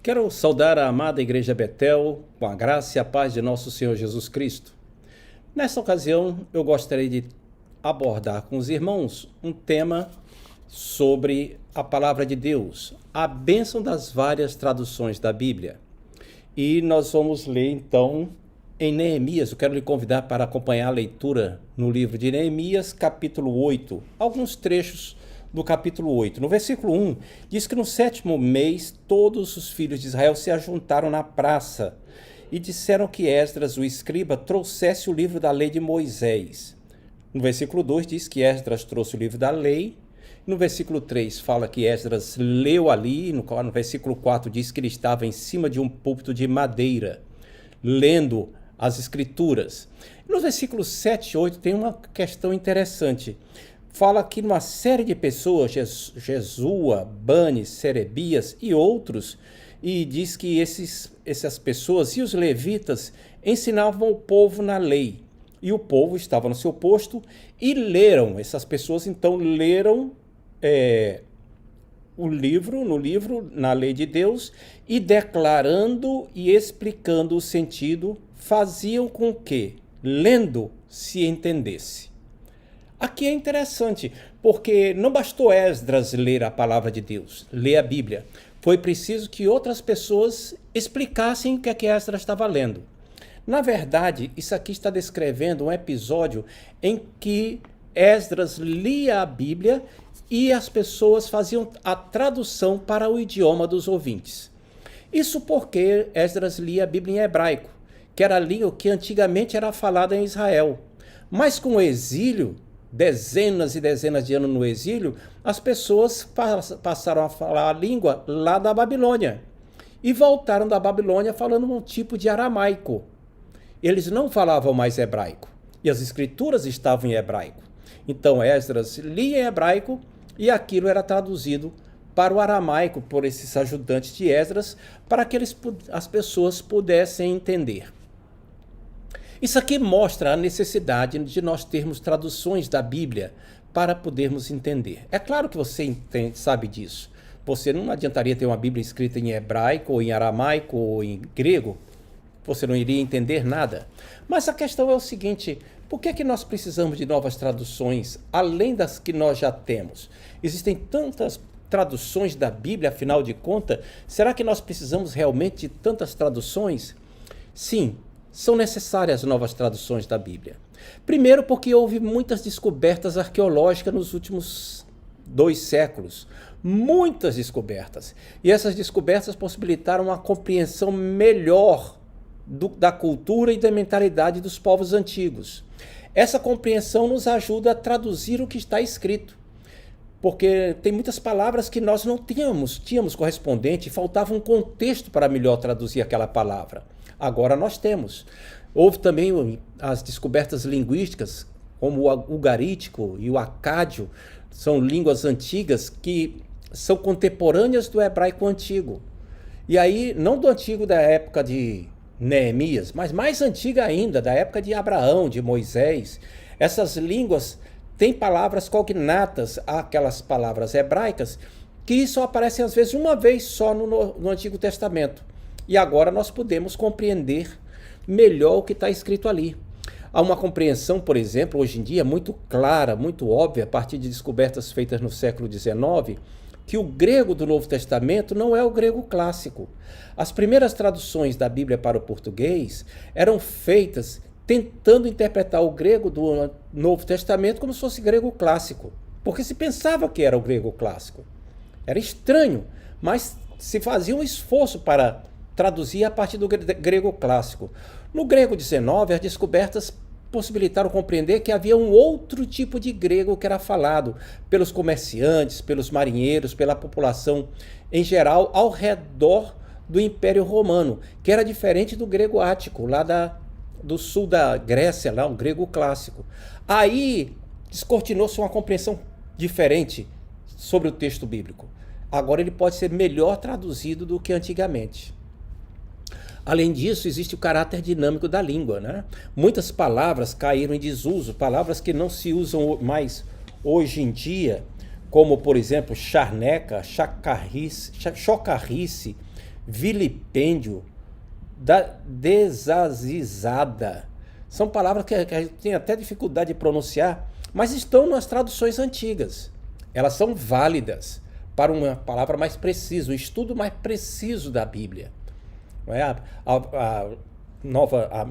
Quero saudar a amada Igreja Betel com a graça e a paz de nosso Senhor Jesus Cristo. Nesta ocasião, eu gostaria de abordar com os irmãos um tema sobre a palavra de Deus, a bênção das várias traduções da Bíblia. E nós vamos ler então em Neemias. Eu quero lhe convidar para acompanhar a leitura no livro de Neemias, capítulo 8, alguns trechos do capítulo 8. No versículo 1, diz que no 7º mês, todos os filhos de Israel se ajuntaram na praça e disseram que Esdras, o escriba, trouxesse o livro da lei de Moisés. No versículo 2, diz que Esdras trouxe o livro da lei. No versículo 3, fala que Esdras leu ali. No versículo 4, diz que ele estava em cima de um púlpito de madeira, lendo as escrituras. No versículo 7 e 8, tem uma questão interessante. Fala que uma série de pessoas, Jesua, Bani, Serebias e outros, e diz que essas pessoas e os levitas ensinavam o povo na lei. E o povo estava no seu posto e leram. Essas pessoas então leram na lei de Deus, e declarando e explicando o sentido, faziam com que, lendo, se entendesse. Aqui é interessante, porque não bastou Esdras ler a palavra de Deus, ler a Bíblia. Foi preciso que outras pessoas explicassem o que é que Esdras estava lendo. Na verdade, isso aqui está descrevendo um episódio em que Esdras lia a Bíblia e as pessoas faziam a tradução para o idioma dos ouvintes. Isso porque Esdras lia a Bíblia em hebraico, que era a língua que antigamente era falada em Israel. Mas com o exílio, dezenas e dezenas de anos no exílio, as pessoas passaram a falar a língua lá da Babilônia e voltaram da Babilônia falando um tipo de aramaico. Eles não falavam mais hebraico e as escrituras estavam em hebraico. Então Esdras lia em hebraico e aquilo era traduzido para o aramaico por esses ajudantes de Esdras, para que as pessoas pudessem entender. Isso aqui mostra a necessidade de nós termos traduções da Bíblia para podermos entender. É claro que você sabe disso. Você não adiantaria ter uma Bíblia escrita em hebraico, ou em aramaico, ou em grego. Você não iria entender nada. Mas a questão é o seguinte: por que nós precisamos de novas traduções, além das que nós já temos? Existem tantas traduções da Bíblia, afinal de contas. Será que nós precisamos realmente de tantas traduções? Sim. São necessárias novas traduções da Bíblia. Primeiro, porque houve muitas descobertas arqueológicas nos últimos 2 séculos. Muitas descobertas. E essas descobertas possibilitaram uma compreensão melhor da cultura e da mentalidade dos povos antigos. Essa compreensão nos ajuda a traduzir o que está escrito. Porque tem muitas palavras que nós não tínhamos correspondente, e faltava um contexto para melhor traduzir aquela palavra. Agora nós temos. Houve também as descobertas linguísticas, como o ugarítico e o acádio, são línguas antigas que são contemporâneas do hebraico antigo. E aí, não do antigo da época de Neemias, mas mais antiga ainda, da época de Abraão, de Moisés. Essas línguas têm palavras cognatas àquelas palavras hebraicas que só aparecem às vezes uma vez só no Antigo Testamento. E agora nós podemos compreender melhor o que está escrito ali. Há uma compreensão, por exemplo, hoje em dia, muito clara, muito óbvia, a partir de descobertas feitas no século XIX, que o grego do Novo Testamento não é o grego clássico. As primeiras traduções da Bíblia para o português eram feitas tentando interpretar o grego do Novo Testamento como se fosse grego clássico, porque se pensava que era o grego clássico. Era estranho, mas se fazia um esforço para traduzir a partir do grego clássico. No grego XIX, as descobertas possibilitaram compreender que havia um outro tipo de grego que era falado pelos comerciantes, pelos marinheiros, pela população em geral ao redor do Império Romano, que era diferente do grego ático, lá do sul da Grécia, lá o grego clássico. Aí descortinou-se uma compreensão diferente sobre o texto bíblico. Agora ele pode ser melhor traduzido do que antigamente. Além disso, existe o caráter dinâmico da língua, né? Muitas palavras caíram em desuso, palavras que não se usam mais hoje em dia, como, por exemplo, charneca, chocarrice, vilipêndio, desazizada. São palavras que a gente tem até dificuldade de pronunciar, mas estão nas traduções antigas. Elas são válidas para uma palavra mais precisa, um estudo mais preciso da Bíblia. Não é? A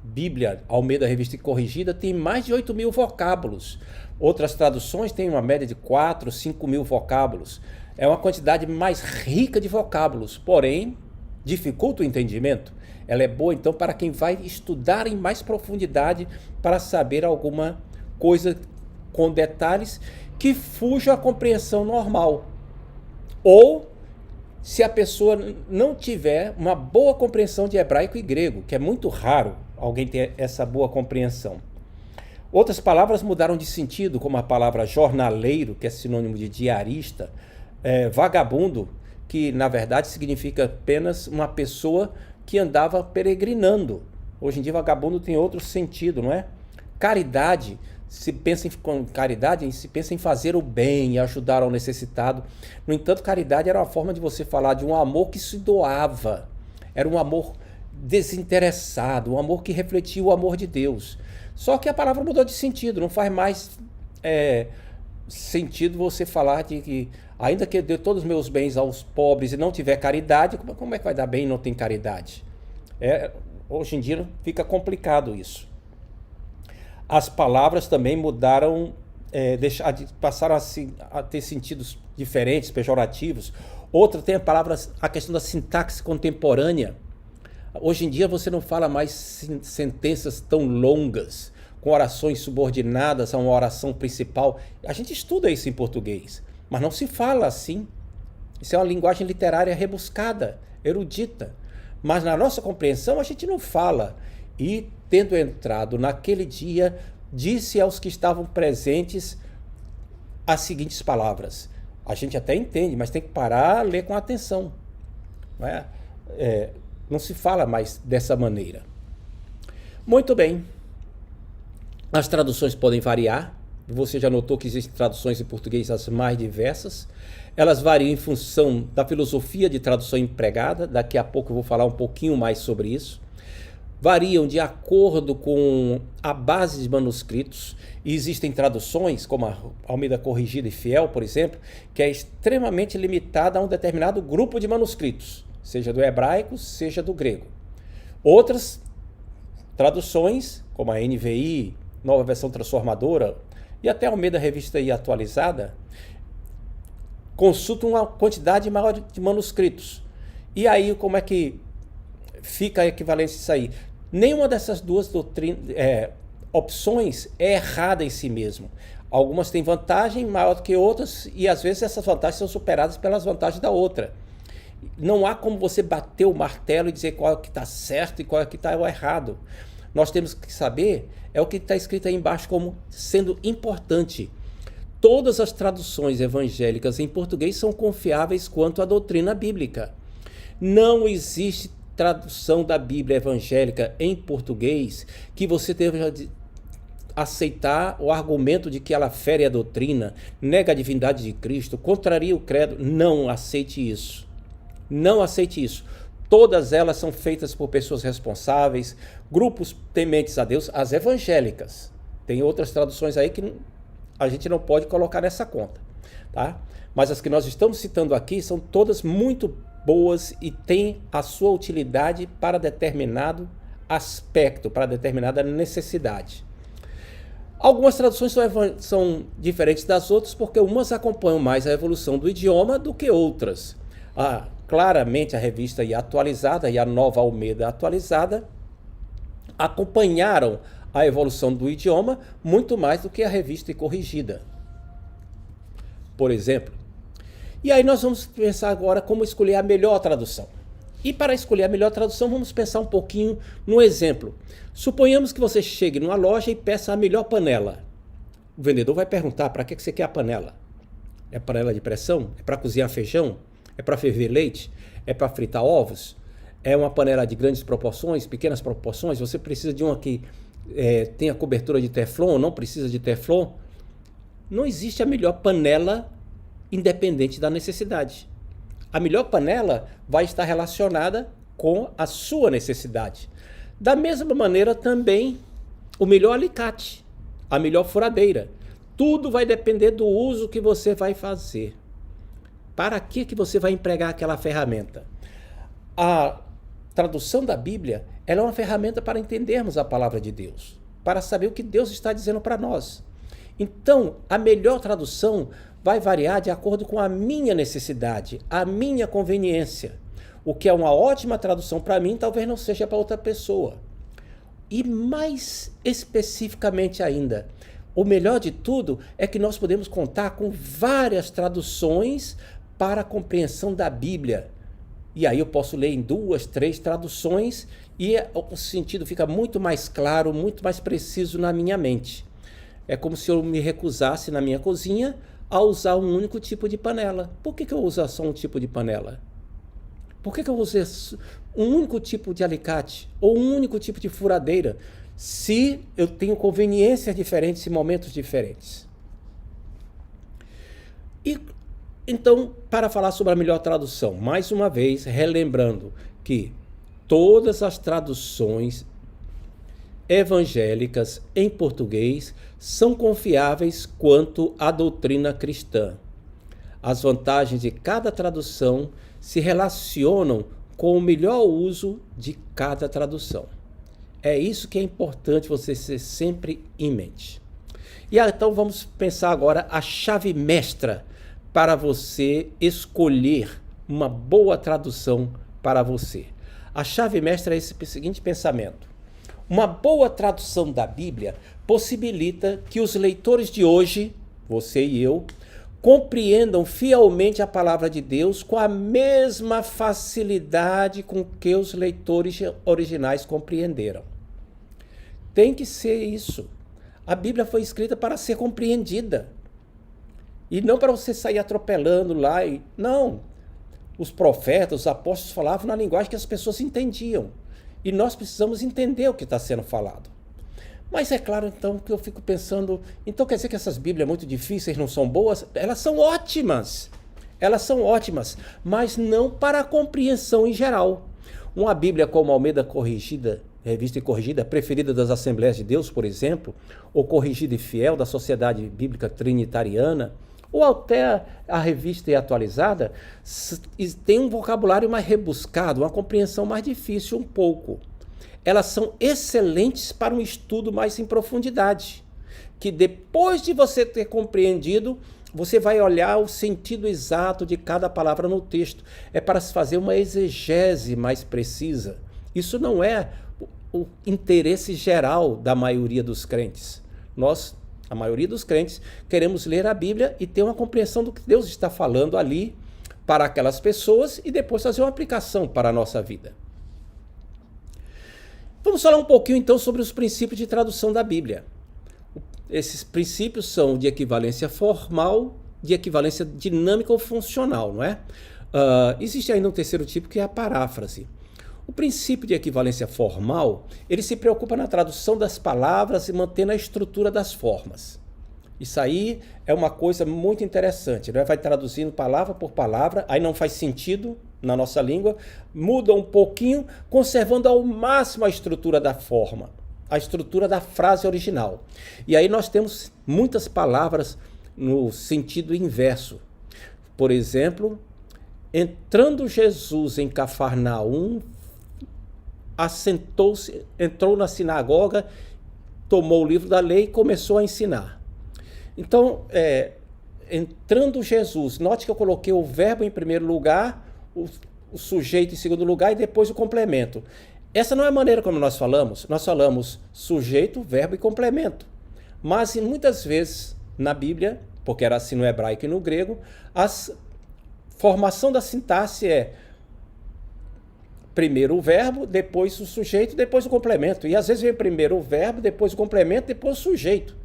Bíblia Almeida Revista e Corrigida tem mais de 8.000 vocábulos. Outras traduções têm uma média de 4, 5.000 vocábulos. É uma quantidade mais rica de vocábulos, porém dificulta o entendimento. Ela é boa, então, para quem vai estudar em mais profundidade para saber alguma coisa com detalhes que fujam à compreensão normal. Ou se a pessoa não tiver uma boa compreensão de hebraico e grego, que é muito raro alguém ter essa boa compreensão. Outras palavras mudaram de sentido, como a palavra jornaleiro, que é sinônimo de diarista, vagabundo, que na verdade significa apenas uma pessoa que andava peregrinando. Hoje em dia vagabundo tem outro sentido, não é? Caridade, se pensa em caridade, se pensa em fazer o bem e ajudar ao necessitado. No entanto, caridade era uma forma de você falar de um amor que se doava. Era um amor desinteressado, um amor que refletia o amor de Deus. Só que a palavra mudou de sentido, não faz mais sentido você falar de que, ainda que eu dê todos os meus bens aos pobres e não tiver caridade, como é que vai dar bem e não tem caridade? Hoje em dia fica complicado isso. As palavras também mudaram, passaram a ter sentidos diferentes, pejorativos. Outra tem a questão da sintaxe contemporânea. Hoje em dia você não fala mais sentenças tão longas, com orações subordinadas a uma oração principal. A gente estuda isso em português, mas não se fala assim. Isso é uma linguagem literária rebuscada, erudita. Mas na nossa compreensão a gente não fala. E, tendo entrado naquele dia, disse aos que estavam presentes as seguintes palavras. A gente até entende, mas tem que parar, ler com atenção. Não se fala mais dessa maneira. Muito bem. As traduções podem variar. Você já notou que existem traduções em português as mais diversas. Elas variam em função da filosofia de tradução empregada. Daqui a pouco eu vou falar um pouquinho mais sobre isso. Variam de acordo com a base de manuscritos. E existem traduções, como a Almeida Corrigida e Fiel, por exemplo, que é extremamente limitada a um determinado grupo de manuscritos, seja do hebraico, seja do grego. Outras traduções, como a NVI, Nova Versão Transformadora, e até a Almeida Revista e Atualizada, consultam uma quantidade maior de manuscritos. E aí, como é que fica a equivalência disso aí? Nenhuma dessas duas opções é errada em si mesmo. Algumas têm vantagem maior do que outras, e às vezes essas vantagens são superadas pelas vantagens da outra. Não há como você bater o martelo e dizer qual é que está certo e qual é que está errado. Nós temos que saber o que está escrito aí embaixo como sendo importante. Todas as traduções evangélicas em português são confiáveis quanto à doutrina bíblica. Não existe tradução da Bíblia evangélica em português que você deva aceitar o argumento de que ela fere a doutrina, nega a divindade de Cristo, contraria o credo. Não aceite isso. Não aceite isso. Todas elas são feitas por pessoas responsáveis, grupos tementes a Deus, as evangélicas. Tem outras traduções aí que a gente não pode colocar nessa conta, tá? Mas as que nós estamos citando aqui são todas muito boas e têm a sua utilidade para determinado aspecto, para determinada necessidade. Algumas traduções são diferentes das outras porque umas acompanham mais a evolução do idioma do que outras. Claramente a revista Atualizada e a Nova Almeida Atualizada acompanharam a evolução do idioma muito mais do que a revista Corrigida, por exemplo. E aí nós vamos pensar agora como escolher a melhor tradução. E para escolher a melhor tradução, vamos pensar um pouquinho no exemplo. Suponhamos que você chegue numa loja e peça a melhor panela. O vendedor vai perguntar: para que você quer a panela? É panela de pressão? É para cozinhar feijão? É para ferver leite? É para fritar ovos? É uma panela de grandes proporções, pequenas proporções? Você precisa de uma que tenha cobertura de teflon ou não precisa de teflon? Não existe a melhor panela independente da necessidade. A melhor panela vai estar relacionada com a sua necessidade. Da mesma maneira também o melhor alicate, a melhor furadeira. Tudo vai depender do uso que você vai fazer. Para que você vai empregar aquela ferramenta? A tradução da Bíblia, ela é uma ferramenta para entendermos a palavra de Deus, para saber o que Deus está dizendo para nós. Então, a melhor tradução vai variar de acordo com a minha necessidade, a minha conveniência. O que é uma ótima tradução para mim, talvez não seja para outra pessoa. E mais especificamente ainda, o melhor de tudo é que nós podemos contar com várias traduções para a compreensão da Bíblia. E aí eu posso ler em 2, 3 traduções e o sentido fica muito mais claro, muito mais preciso na minha mente. É como se eu me recusasse na minha cozinha a usar um único tipo de panela. Por que eu uso só um tipo de panela? Por que eu usei um único tipo de alicate ou um único tipo de furadeira, se eu tenho conveniências diferentes e momentos diferentes? E então, para falar sobre a melhor tradução, mais uma vez, relembrando que todas as traduções evangélicas em português são confiáveis quanto à doutrina cristã. As vantagens de cada tradução se relacionam com o melhor uso de cada tradução. É isso que é importante você ter sempre em mente. E então vamos pensar agora a chave mestra para você escolher uma boa tradução para você. A chave mestra é esse seguinte pensamento: uma boa tradução da Bíblia possibilita que os leitores de hoje, você e eu, compreendam fielmente a palavra de Deus com a mesma facilidade com que os leitores originais compreenderam. Tem que ser isso. A Bíblia foi escrita para ser compreendida. E não para você sair atropelando lá. Não. Os profetas, os apóstolos falavam na linguagem que as pessoas entendiam. E nós precisamos entender o que está sendo falado. Mas é claro, então, que eu fico pensando, então quer dizer que essas Bíblias muito difíceis não são boas? Elas são ótimas. Elas são ótimas, mas não para a compreensão em geral. Uma Bíblia como a Almeida Corrigida, Revista e Corrigida, preferida das Assembleias de Deus, por exemplo, ou Corrigida e Fiel, da Sociedade Bíblica Trinitariana, ou até a Revista e Atualizada, tem um vocabulário mais rebuscado, uma compreensão mais difícil um pouco. Elas são excelentes para um estudo mais em profundidade, que depois de você ter compreendido, você vai olhar o sentido exato de cada palavra no texto. É para se fazer uma exegese mais precisa. Isso não é o interesse geral da maioria dos crentes. Nós, a maioria dos crentes, queremos ler a Bíblia e ter uma compreensão do que Deus está falando ali para aquelas pessoas e depois fazer uma aplicação para a nossa vida. Vamos falar um pouquinho então sobre os princípios de tradução da Bíblia. Esses princípios são de equivalência formal, de equivalência dinâmica ou funcional, não é? Existe ainda um terceiro tipo que é a paráfrase. O princípio de equivalência formal, ele se preocupa na tradução das palavras e mantendo a estrutura das formas. Isso aí é uma coisa muito interessante, né? Vai traduzindo palavra por palavra, aí não faz sentido na nossa língua, muda um pouquinho, conservando ao máximo a estrutura da forma, a estrutura da frase original. E aí nós temos muitas palavras no sentido inverso. Por exemplo, entrando Jesus em Cafarnaum, assentou-se, entrou na sinagoga, tomou o livro da lei e começou a ensinar. Então, entrando Jesus, note que eu coloquei o verbo em primeiro lugar, o sujeito em segundo lugar e depois o complemento. Essa não é a maneira como nós falamos sujeito, verbo e complemento. Mas muitas vezes na Bíblia, porque era assim no hebraico e no grego, a formação da sintaxe é primeiro o verbo, depois o sujeito, depois o complemento. E às vezes vem primeiro o verbo, depois o complemento, depois o sujeito.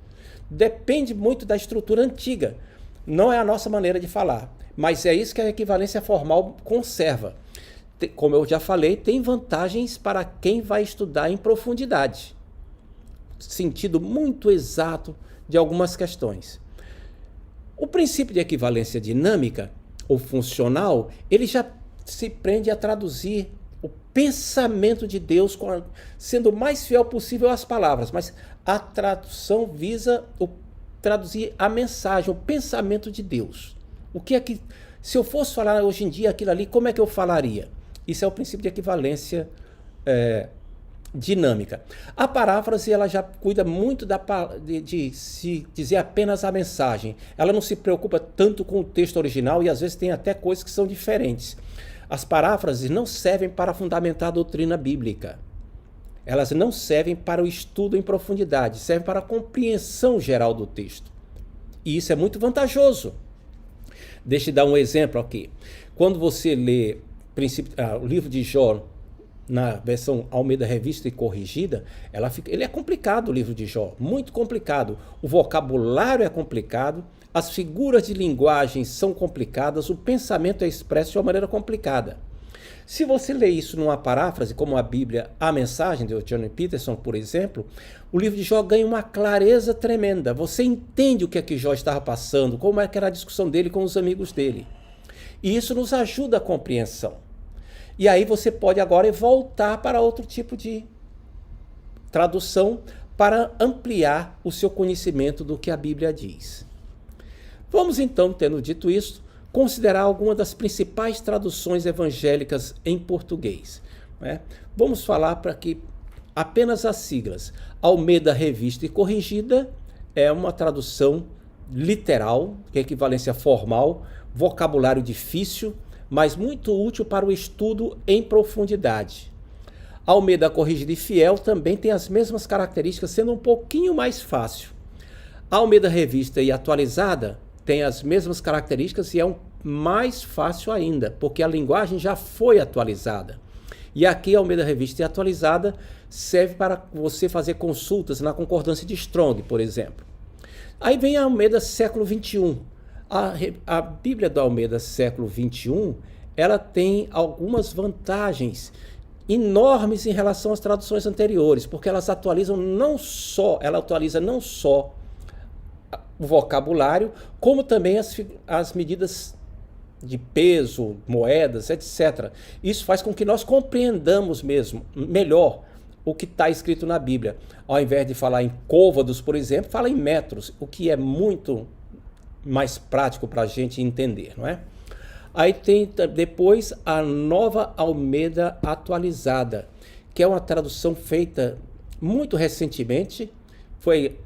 Depende muito da estrutura antiga. Não é a nossa maneira de falar. Mas é isso que a equivalência formal conserva. Como eu já falei, tem vantagens para quem vai estudar em profundidade. Sentido muito exato de algumas questões. O princípio de equivalência dinâmica ou funcional, ele já se prende a traduzir o pensamento de Deus, sendo o mais fiel possível às palavras, mas a tradução visa traduzir a mensagem, o pensamento de Deus. O que é que, se eu fosse falar hoje em dia aquilo ali, como é que eu falaria? Isso é o princípio de equivalência dinâmica. A paráfrase, ela já cuida muito de se dizer apenas a mensagem. Ela não se preocupa tanto com o texto original e às vezes tem até coisas que são diferentes. As paráfrases não servem para fundamentar a doutrina bíblica. Elas não servem para o estudo em profundidade, servem para a compreensão geral do texto. E isso é muito vantajoso. Deixa eu dar um exemplo aqui. Quando você lê o livro de Jó, na versão Almeida Revista e Corrigida, ele é complicado, o livro de Jó, muito complicado. O vocabulário é complicado, as figuras de linguagem são complicadas, o pensamento é expresso de uma maneira complicada. Se você lê isso numa paráfrase, como a Bíblia, A Mensagem, de Eugene Peterson, por exemplo, o livro de Jó ganha uma clareza tremenda. Você entende o que é que Jó estava passando, como é que era a discussão dele com os amigos dele. E isso nos ajuda a compreensão. E aí você pode agora voltar para outro tipo de tradução para ampliar o seu conhecimento do que a Bíblia diz. Vamos então, tendo dito isso, considerar algumas das principais traduções evangélicas em português. Vamos falar para que apenas as siglas. Almeida Revista e Corrigida é uma tradução literal, que é equivalência formal, vocabulário difícil, mas muito útil para o estudo em profundidade. Almeida Corrigida e Fiel também tem as mesmas características, sendo um pouquinho mais fácil. Almeida Revista e Atualizada tem as mesmas características e é mais fácil ainda, porque a linguagem já foi atualizada. E aqui a Almeida Revista e Atualizada serve para você fazer consultas na concordância de Strong, por exemplo. Aí vem a Almeida Século XXI. A Bíblia do Almeida Século XXI, ela tem algumas vantagens enormes em relação às traduções anteriores, porque ela atualiza não só o vocabulário, como também as medidas de peso, moedas, etc. Isso faz com que nós compreendamos melhor o que está escrito na Bíblia. Ao invés de falar em côvados, por exemplo, fala em metros, o que é muito mais prático para a gente entender, não é? Aí tem depois a Nova Almeida Atualizada, que é uma tradução feita muito recentemente, foi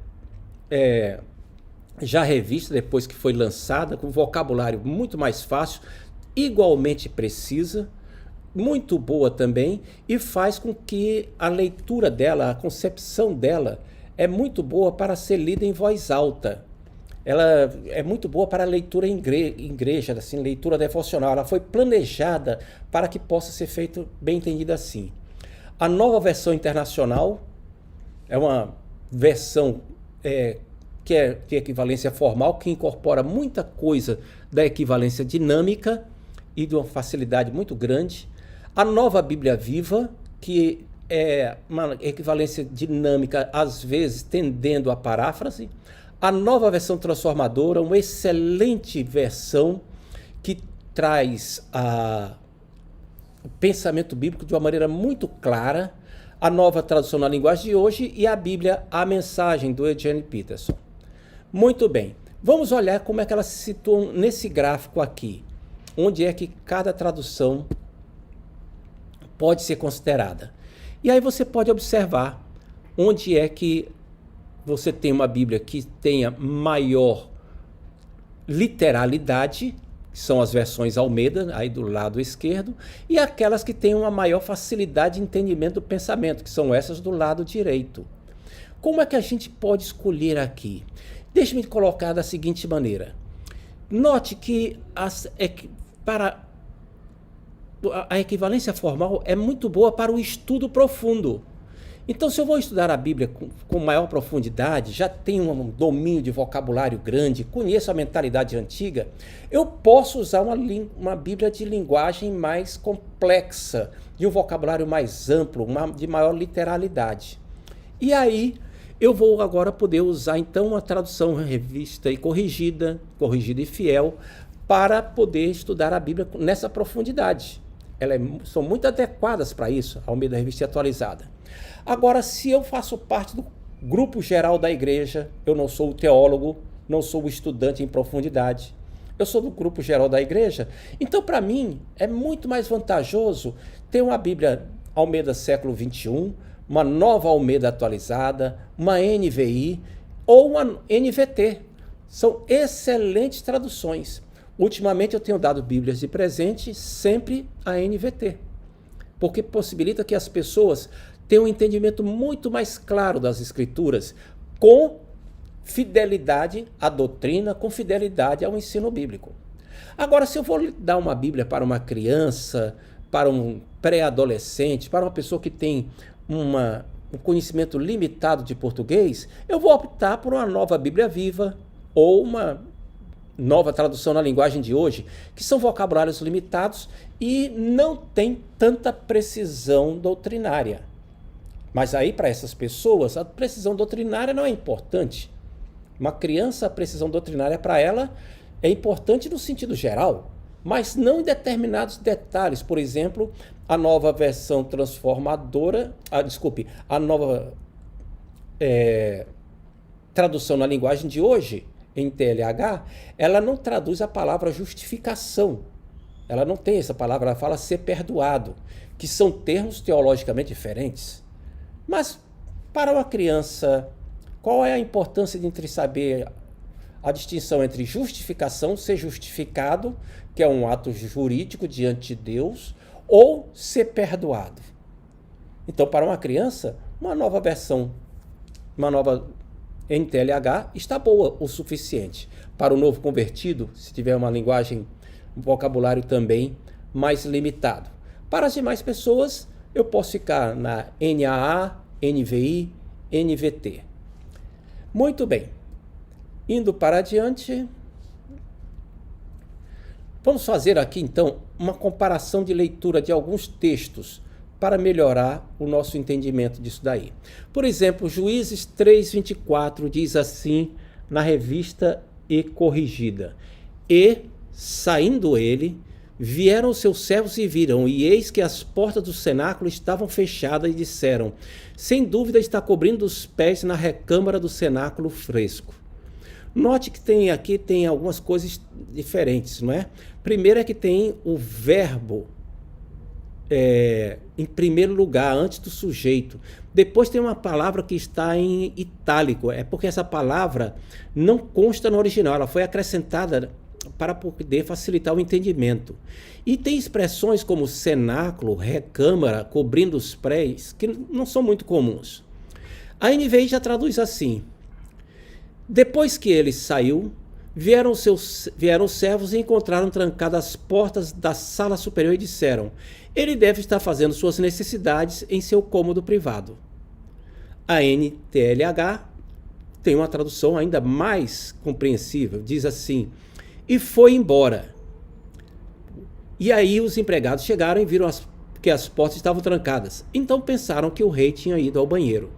já revista depois que foi lançada, com vocabulário muito mais fácil, igualmente precisa, muito boa também, e faz com que a leitura dela, a concepção dela, é muito boa para ser lida em voz alta. Ela é muito boa para leitura em igreja, assim, leitura devocional. Ela foi planejada para que possa ser feito bem entendida assim. A Nova Versão Internacional é uma versão que é de equivalência formal, que incorpora muita coisa da equivalência dinâmica e de uma facilidade muito grande. A Nova Bíblia Viva, que é uma equivalência dinâmica, às vezes tendendo à paráfrase. A Nova Versão Transformadora, uma excelente versão que traz o pensamento bíblico de uma maneira muito clara. A Nova Tradução na Linguagem de Hoje e a Bíblia, A Mensagem, do Eugene Peterson. Muito bem, vamos olhar como é que elas se situam nesse gráfico aqui, onde é que cada tradução pode ser considerada. E aí você pode observar onde é que você tem uma Bíblia que tenha maior literalidade, que são as versões Almeida, aí do lado esquerdo, e aquelas que têm uma maior facilidade de entendimento do pensamento, que são essas do lado direito. Como é que a gente pode escolher aqui? Deixe-me colocar da seguinte maneira. Note que para a equivalência formal é muito boa para o estudo profundo. Então, se eu vou estudar a Bíblia com maior profundidade, já tenho um domínio de vocabulário grande, conheço a mentalidade antiga, eu posso usar uma Bíblia de linguagem mais complexa, de um vocabulário mais amplo, de maior literalidade. E aí, eu vou agora poder usar, então, uma tradução revista e corrigida e fiel, para poder estudar a Bíblia nessa profundidade. Elas são muito adequadas para isso, ao meio da Revista Atualizada. Agora, se eu faço parte do grupo geral da igreja, eu não sou o teólogo, não sou o estudante em profundidade, eu sou do grupo geral da igreja, então para mim é muito mais vantajoso ter uma Bíblia Almeida século XXI, uma nova Almeida atualizada, uma NVI ou uma NVT. São excelentes traduções. Ultimamente eu tenho dado Bíblias de presente sempre a NVT, porque possibilita que as pessoas tenham um entendimento muito mais claro das Escrituras, com fidelidade à doutrina, com fidelidade ao ensino bíblico. Agora, se eu vou dar uma Bíblia para uma criança, para um pré-adolescente, para uma pessoa que tem um conhecimento limitado de português, eu vou optar por uma nova Bíblia Viva ou uma nova tradução na linguagem de hoje, que são vocabulários limitados e não tem tanta precisão doutrinária. Mas aí, para essas pessoas, a precisão doutrinária não é importante. Uma criança, a precisão doutrinária para ela é importante no sentido geral, mas não em determinados detalhes. Por exemplo, a nova versão transformadora, a nova tradução na linguagem de hoje, em TLH, ela não traduz a palavra justificação. Ela não tem essa palavra, ela fala ser perdoado, que são termos teologicamente diferentes. Mas, para uma criança, qual é a importância de saber a distinção entre justificação, ser justificado, que é um ato jurídico diante de Deus, ou ser perdoado? Então, para uma criança, uma nova versão, uma nova NTLH está boa o suficiente. Para o novo convertido, se tiver uma linguagem, um vocabulário também mais limitado. Para as demais pessoas, eu posso ficar na NAA, NVI, NVT. Muito bem. Indo para adiante, vamos fazer aqui então uma comparação de leitura de alguns textos para melhorar o nosso entendimento disso daí. Por exemplo, Juízes 3:24 diz assim na Revista e Corrigida: E, saindo ele, vieram os seus servos e viram, e eis que as portas do cenáculo estavam fechadas, e disseram: sem dúvida está cobrindo os pés na recâmara do cenáculo fresco. Note que aqui tem algumas coisas diferentes, não é? Primeiro é que tem o verbo em primeiro lugar, antes do sujeito. Depois tem uma palavra que está em itálico, é porque essa palavra não consta no original, ela foi acrescentada para poder facilitar o entendimento. E tem expressões como cenáculo, recâmara, cobrindo os pés, que não são muito comuns. A NVI já traduz assim: depois que ele saiu, vieram os servos e encontraram trancadas as portas da sala superior e disseram: ele deve estar fazendo suas necessidades em seu cômodo privado. A NTLH tem uma tradução ainda mais compreensível, diz assim: e foi embora. E aí os empregados chegaram e viram que as portas estavam trancadas. Então pensaram que o rei tinha ido ao banheiro.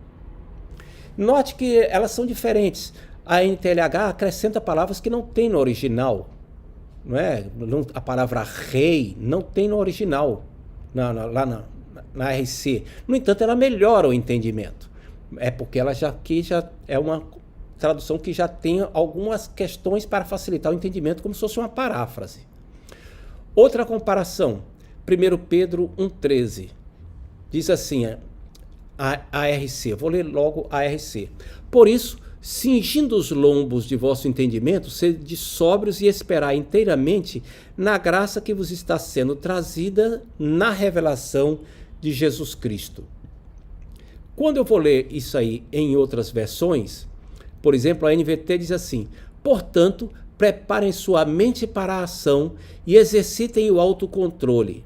Note que elas são diferentes. A NTLH acrescenta palavras que não tem no original. Não é? A palavra rei não tem no original, lá na RC. No entanto, ela melhora o entendimento. É porque ela já é uma tradução que já tem algumas questões para facilitar o entendimento, como se fosse uma paráfrase. Outra comparação, 1 Pedro 1,13, diz assim, a ARC, vou ler logo a ARC. Por isso, cingindo os lombos de vosso entendimento, sede sóbrios e esperai inteiramente na graça que vos está sendo trazida na revelação de Jesus Cristo. Quando eu vou ler isso aí em outras versões, por exemplo, a NVT diz assim: portanto, preparem sua mente para a ação e exercitem o autocontrole.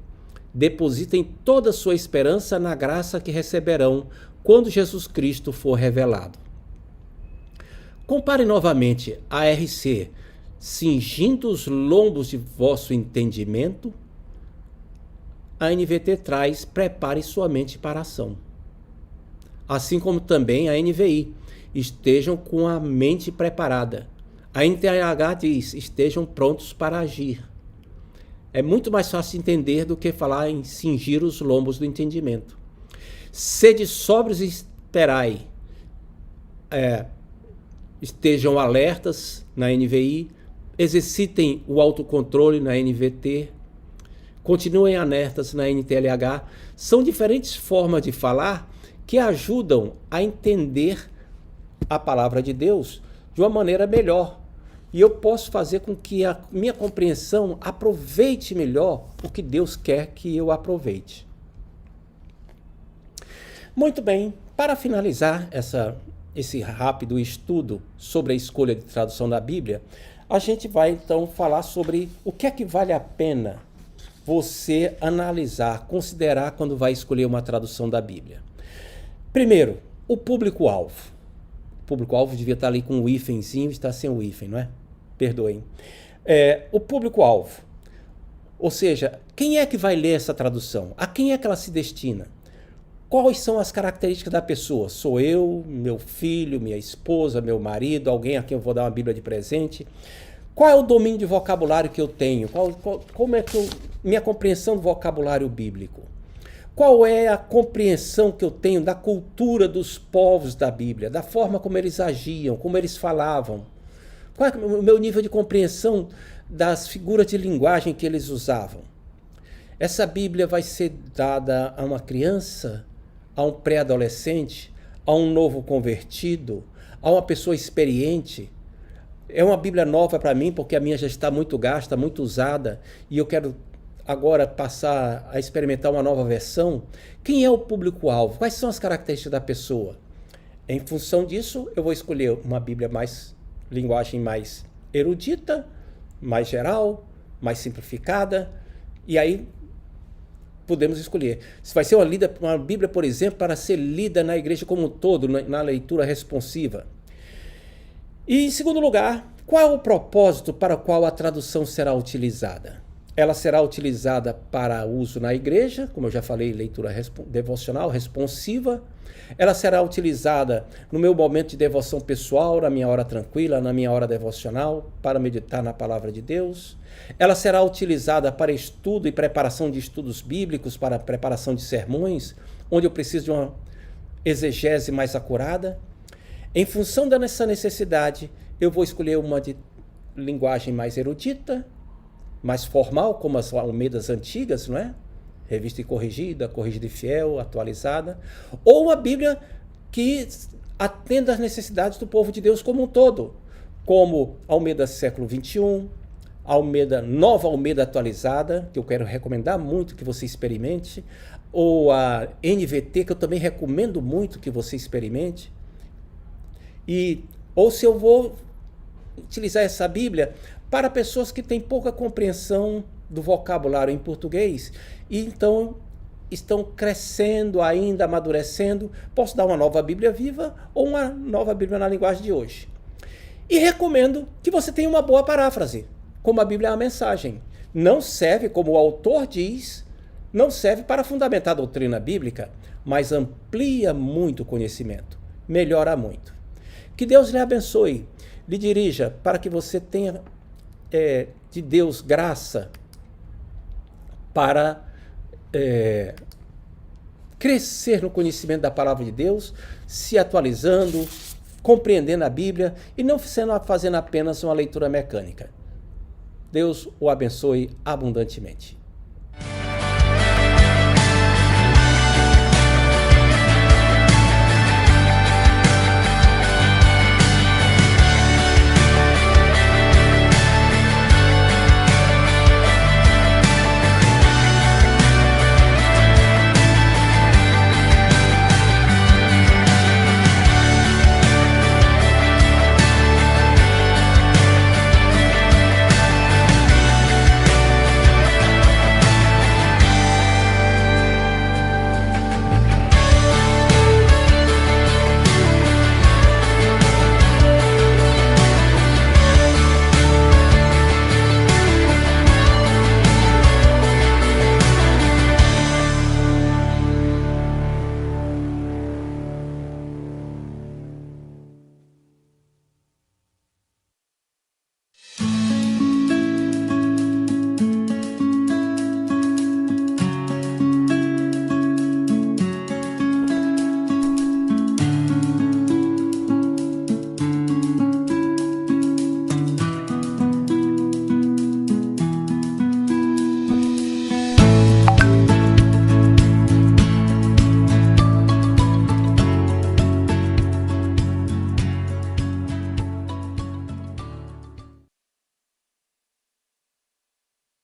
Depositem toda a sua esperança na graça que receberão quando Jesus Cristo for revelado. Compare novamente a RC, cingindo os lombos de vosso entendimento. A NVT traz: prepare sua mente para a ação. Assim como também a NVI, estejam com a mente preparada. A NTLH diz: estejam prontos para agir. É muito mais fácil de entender do que falar em cingir os lombos do entendimento. Sede sóbrios e esperai. Estejam alertas na NVI, exercitem o autocontrole na NVT, continuem alertas na NTLH. São diferentes formas de falar que ajudam a entender a palavra de Deus de uma maneira melhor. E eu posso fazer com que a minha compreensão aproveite melhor o que Deus quer que eu aproveite. Muito bem, para finalizar esse rápido estudo sobre a escolha de tradução da Bíblia, a gente vai então falar sobre o que é que vale a pena você analisar, considerar quando vai escolher uma tradução da Bíblia. Primeiro, o público-alvo. O público-alvo devia estar ali com o hífenzinho, está sem o hífen, não é? Perdoem. O público-alvo. Ou seja, quem é que vai ler essa tradução? A quem é que ela se destina? Quais são as características da pessoa? Sou eu, meu filho, minha esposa, meu marido, alguém a quem eu vou dar uma Bíblia de presente? Qual é o domínio de vocabulário que eu tenho? Como é que minha compreensão do vocabulário bíblico? Qual é a compreensão que eu tenho da cultura dos povos da Bíblia, da forma como eles agiam, como eles falavam? Qual é o meu nível de compreensão das figuras de linguagem que eles usavam? Essa Bíblia vai ser dada a uma criança, a um pré-adolescente, a um novo convertido, a uma pessoa experiente? É uma Bíblia nova para mim, porque a minha já está muito gasta, muito usada, e eu quero agora passar a experimentar uma nova versão. Quem é o público-alvo? Quais são as características da pessoa? Em função disso, eu vou escolher uma Bíblia linguagem mais erudita, mais geral, mais simplificada, e aí podemos escolher. Se vai ser uma Bíblia, por exemplo, para ser lida na igreja como um todo, na leitura responsiva. E, em segundo lugar, qual é o propósito para o qual a tradução será utilizada? Ela será utilizada para uso na igreja, como eu já falei, leitura devocional, responsiva. Ela será utilizada no meu momento de devoção pessoal, na minha hora tranquila, na minha hora devocional, para meditar na palavra de Deus. Ela será utilizada para estudo e preparação de estudos bíblicos, para preparação de sermões, onde eu preciso de uma exegese mais acurada. Em função dessa necessidade, eu vou escolher uma de linguagem mais erudita, mais formal, como as Almeidas antigas, não é? Revista e corrigida e fiel, atualizada. Ou uma Bíblia que atenda às necessidades do povo de Deus como um todo, como Almeida século XXI, Nova Almeida atualizada, que eu quero recomendar muito que você experimente, ou a NVT, que eu também recomendo muito que você experimente. Ou se eu vou utilizar essa Bíblia para pessoas que têm pouca compreensão do vocabulário em português e então estão crescendo ainda, amadurecendo, posso dar uma nova Bíblia viva ou uma nova Bíblia na linguagem de hoje. E recomendo que você tenha uma boa paráfrase, como a Bíblia é a mensagem. Não serve, como o autor diz, não serve para fundamentar a doutrina bíblica, mas amplia muito o conhecimento, melhora muito. Que Deus lhe abençoe, lhe dirija para que você tenha de Deus graça para crescer no conhecimento da palavra de Deus, se atualizando, compreendendo a Bíblia e não fazendo apenas uma leitura mecânica. Deus o abençoe abundantemente.